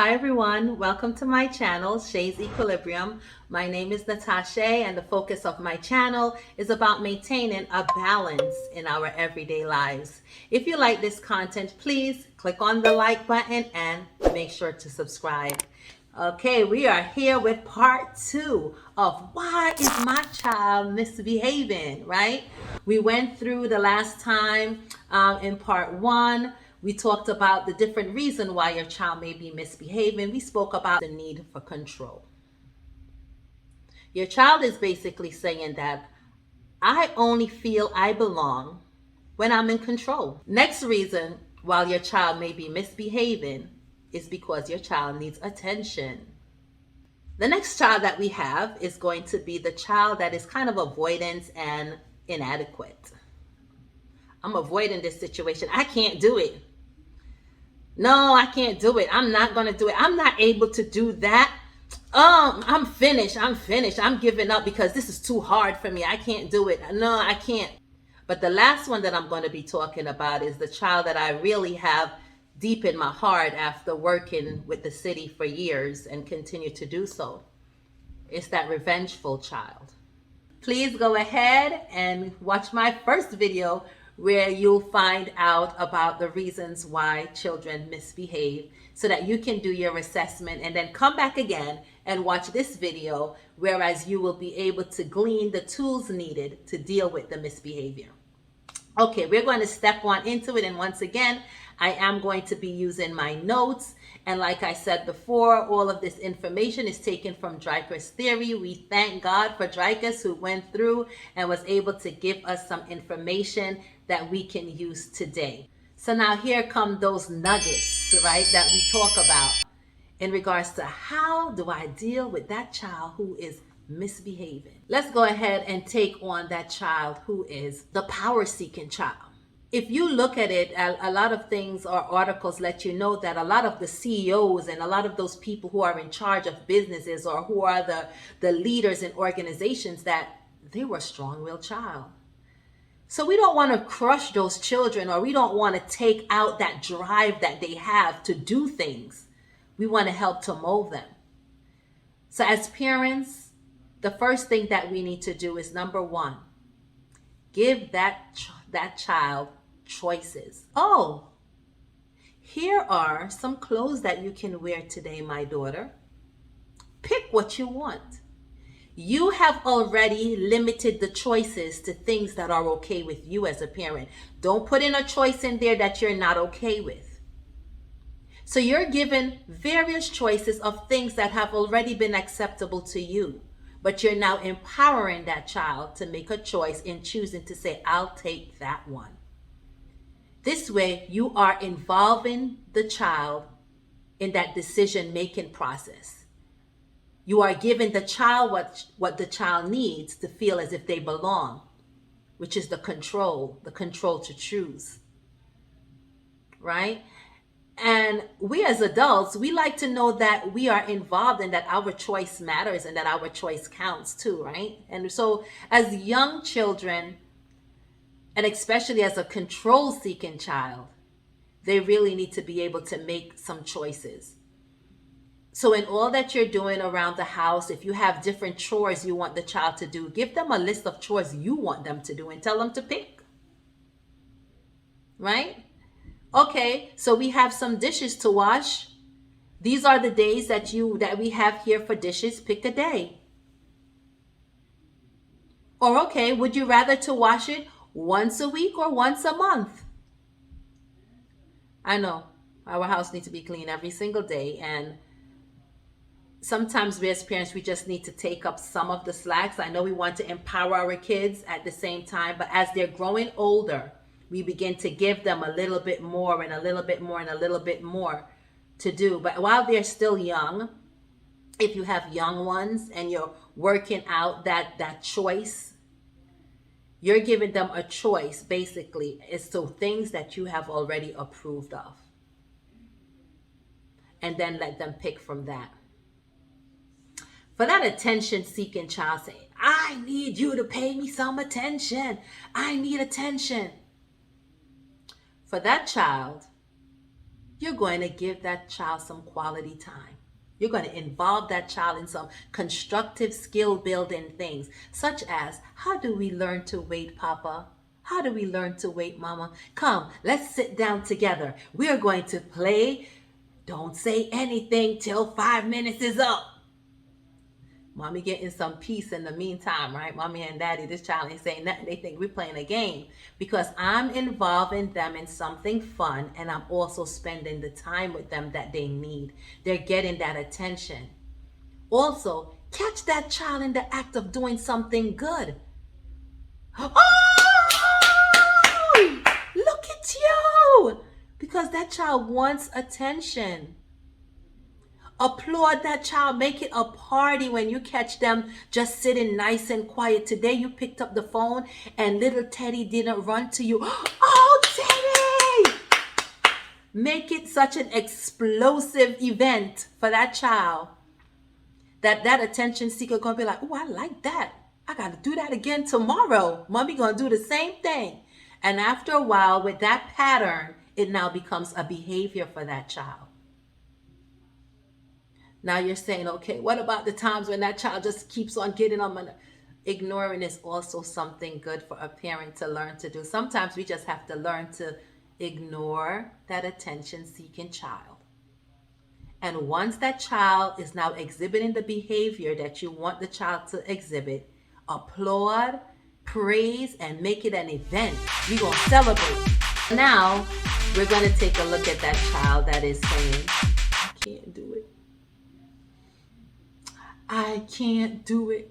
Hi everyone, welcome to my channel, Shay's Equilibrium. My name is Natasha and the focus of my channel is about maintaining a balance in our everyday lives. If you like this content, please click on the like button and make sure to subscribe. Okay, we are here with part 2 of why is my child misbehaving, right? We went through the last time in part 1. We talked about the different reasons why your child may be misbehaving. We spoke about the need for control. Your child is basically saying that I only feel I belong when I'm in control. Next reason why your child may be misbehaving is because your child needs attention. The next child that we have is going to be the child that is kind of avoidant and inadequate. I'm avoiding this situation. I can't do it. No, I can't do it. I'm not going to do it. I'm not able to do that. I'm finished. I'm giving up because this is too hard for me. I can't do it. No, I can't. But the last one that I'm going to be talking about is the child that I really have deep in my heart after working with the city for years and continue to do so. It's that revengeful child. Please go ahead and watch my first video where you'll find out about the reasons why children misbehave so that you can do your assessment and then come back again and watch this video, whereas you will be able to glean the tools needed to deal with the misbehavior. Okay, we're going to step on into it, and once again, I am going to be using my notes. And like I said before, all of this information is taken from Dreiker's theory. We thank God for Dreiker, who went through and was able to give us some information that we can use today. So now here come those nuggets, right, that we talk about in regards to how do I deal with that child who is misbehaving. Let's go ahead and take on that child who is the power-seeking child. If you look at it, a lot of things or articles let you know that a lot of the CEOs and a lot of those people who are in charge of businesses or who are the leaders in organizations, that they were a strong-willed child. So we don't want to crush those children, or we don't want to take out that drive that they have to do things. We want to help to mold them. So as parents, the first thing that we need to do is, number one, give that child choices. Oh, here are some clothes that you can wear today, my daughter. Pick what you want. You have already limited the choices to things that are okay with you as a parent. Don't put in a choice in there that you're not okay with. So you're given various choices of things that have already been acceptable to you, but you're now empowering that child to make a choice in choosing to say, I'll take that one. This way, you are involving the child in that decision-making process. You are giving the child what the child needs to feel as if they belong, which is the control to choose, right? And we as adults, we like to know that we are involved and that our choice matters and that our choice counts too, right? And so as young children, and especially as a control-seeking child, they really need to be able to make some choices. So in all that you're doing around the house, if you have different chores you want the child to do, give them a list of chores you want them to do and tell them to pick, right? Okay, so we have some dishes to wash. These are the days that we have here for dishes. Pick a day. Or okay, would you rather to wash it once a week or once a month? I know our house needs to be clean every single day, and sometimes we as parents, we just need to take up some of the slacks. I know we want to empower our kids at the same time, but as they're growing older, we begin to give them a little bit more and a little bit more and a little bit more to do. But while they're still young, if you have young ones and you're working out that choice, you're giving them a choice basically as to things that you have already approved of. And then let them pick from that. For that attention-seeking child saying, I need you to pay me some attention. I need attention. For that child, you're going to give that child some quality time. You're going to involve that child in some constructive skill building things, such as, how do we learn to wait, Papa? How do we learn to wait, Mama? Come, let's sit down together. We are going to play. Don't say anything till 5 minutes is up. Mommy getting some peace in the meantime, right? Mommy and daddy, this child ain't saying nothing. They think we're playing a game because I'm involving them in something fun, and I'm also spending the time with them that they need. They're getting that attention. Also, catch that child in the act of doing something good. Oh, look at you! Because that child wants attention. Applaud that child. Make it a party when you catch them just sitting nice and quiet. Today you picked up the phone and little Teddy didn't run to you. Oh, Teddy! Make it such an explosive event for that child that attention seeker gonna be like, oh, I like that. I gotta do that again tomorrow. Mommy gonna do the same thing. And after a while, with that pattern, it now becomes a behavior for that child. Now you're saying, okay, what about the times when that child just keeps on getting on my... Ignoring is also something good for a parent to learn to do. Sometimes we just have to learn to ignore that attention-seeking child. And once that child is now exhibiting the behavior that you want the child to exhibit, applaud, praise, and make it an event. We're going to celebrate. Now, we're going to take a look at that child that is saying, I can't do it. I can't do it.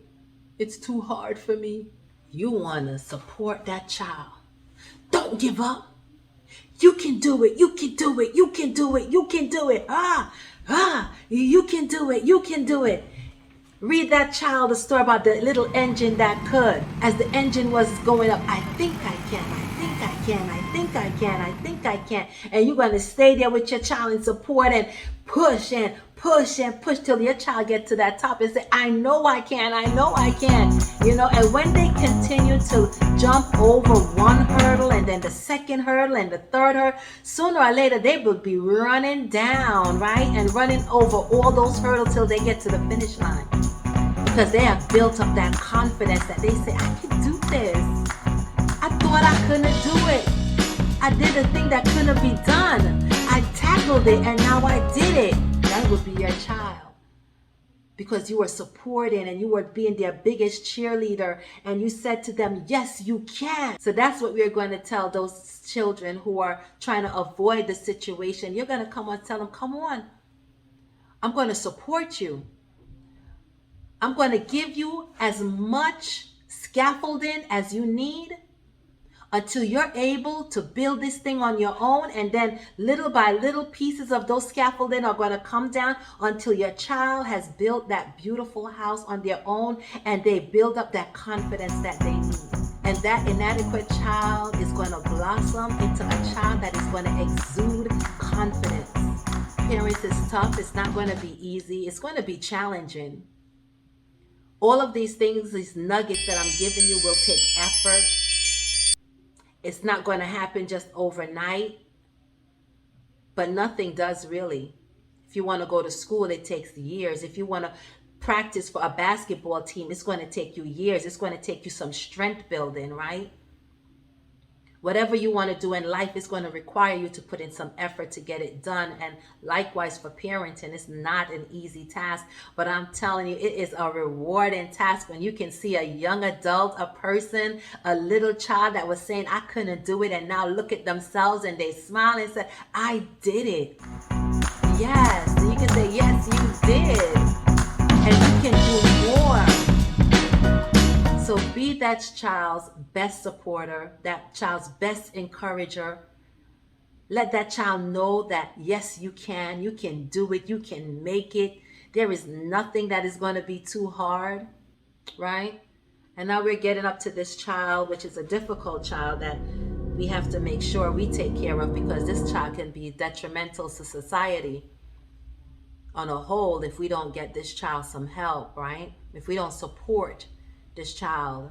It's too hard for me. You want to support that child. Don't give up. You can do it. You can do it. You can do it. You can do it. You can do it. You can do it. Read that child a story about the little engine that could. As the engine was going up, I think I can. I think I can. I think I can. I think I can. And you're going to stay there with your child and support and push and push and push till your child gets to that top and say, I know I can. I know I can. You know, and when they continue to jump over one hurdle and then the second hurdle and the third hurdle, sooner or later they will be running down, right? And running over all those hurdles till they get to the finish line. Because they have built up that confidence that they say, I can do this. I thought I couldn't do it. I did a thing that couldn't be done. I tackled it and now I did it. That would be your child. Because you were supporting and you were being their biggest cheerleader and you said to them, yes, you can. So that's what we're going to tell those children who are trying to avoid the situation. You're going to come on, tell them, come on. I'm going to support you. I'm going to give you as much scaffolding as you need until you're able to build this thing on your own. And then little by little pieces of those scaffolding are going to come down until your child has built that beautiful house on their own and they build up that confidence that they need. And that inadequate child is going to blossom into a child that is going to exude confidence. Parents, it's tough. It's not going to be easy. It's going to be challenging. All of these things, these nuggets that I'm giving you will take effort. It's not going to happen just overnight, but nothing does really. If you want to go to school, it takes years. If you want to practice for a basketball team, it's going to take you years. It's going to take you some strength building, right? Whatever you want to do in life is going to require you to put in some effort to get it done. And likewise for parenting, it's not an easy task, but I'm telling you, it is a rewarding task when you can see a young adult, a person, a little child that was saying, I couldn't do it, and now look at themselves and they smile and say, I did it. Yes, and you can say, yes, you did. And you can do more. So be that child's best supporter, that child's best encourager. Let that child know that, yes, you can do it, you can make it. There is nothing that is going to be too hard, right? And now we're getting up to this child, which is a difficult child that we have to make sure we take care of, because this child can be detrimental to society on a whole if we don't get this child some help, right? If we don't support this child.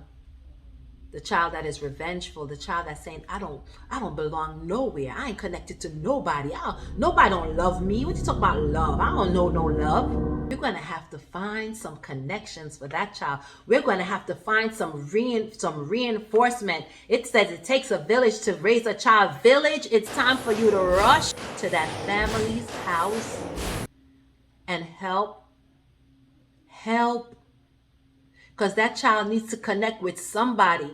The child that is revengeful, the child that's saying, I don't belong nowhere. I ain't connected to nobody. Nobody don't love me. What you talk about love? I don't know no love. We're going to have to find some connections for that child. We're going to have to find some reinforcement. It says it takes a village to raise a child. Village, it's time for you to rush to that family's house and help. Because that child needs to connect with somebody.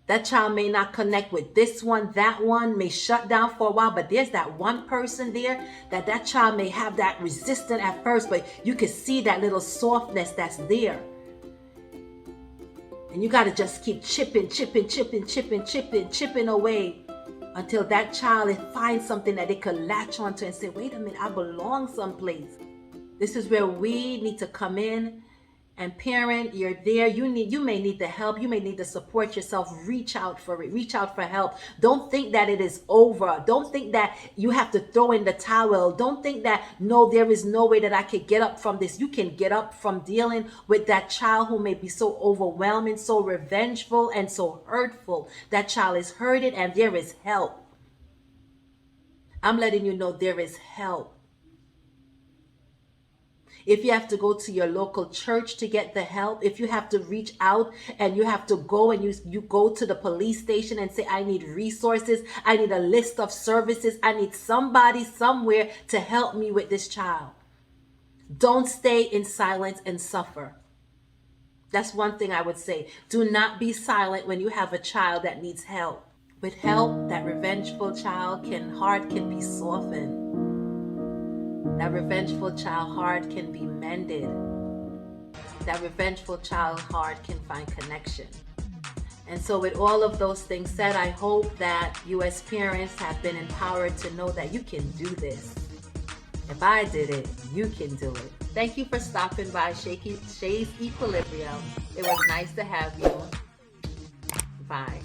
That child may not connect with this one, that one may shut down for a while, but there's that one person there that child may have that resistance at first, but you can see that little softness that's there. And you got to just keep chipping away until that child finds something that they could latch onto and say, wait a minute, I belong someplace. This is where we need to come in. And parent, you're there. You may need the help. You may need to support yourself. Reach out for it. Reach out for help. Don't think that it is over. Don't think that you have to throw in the towel. Don't think that, no, there is no way that I could get up from this. You can get up from dealing with that child who may be so overwhelming, so revengeful, and so hurtful. That child is hurted and there is help. I'm letting you know there is help. If you have to go to your local church to get the help, if you have to reach out and you have to go and you go to the police station and say, I need resources, I need a list of services, I need somebody somewhere to help me with this child. Don't stay in silence and suffer. That's one thing I would say. Do not be silent when you have a child that needs help. With help, that revengeful child heart can be softened. That revengeful child heart can be mended. That revengeful child heart can find connection. And so with all of those things said, I hope that you as parents have been empowered to know that you can do this. If I did it, you can do it. Thank you for stopping by Shay's Equilibrium. It was nice to have you. Bye.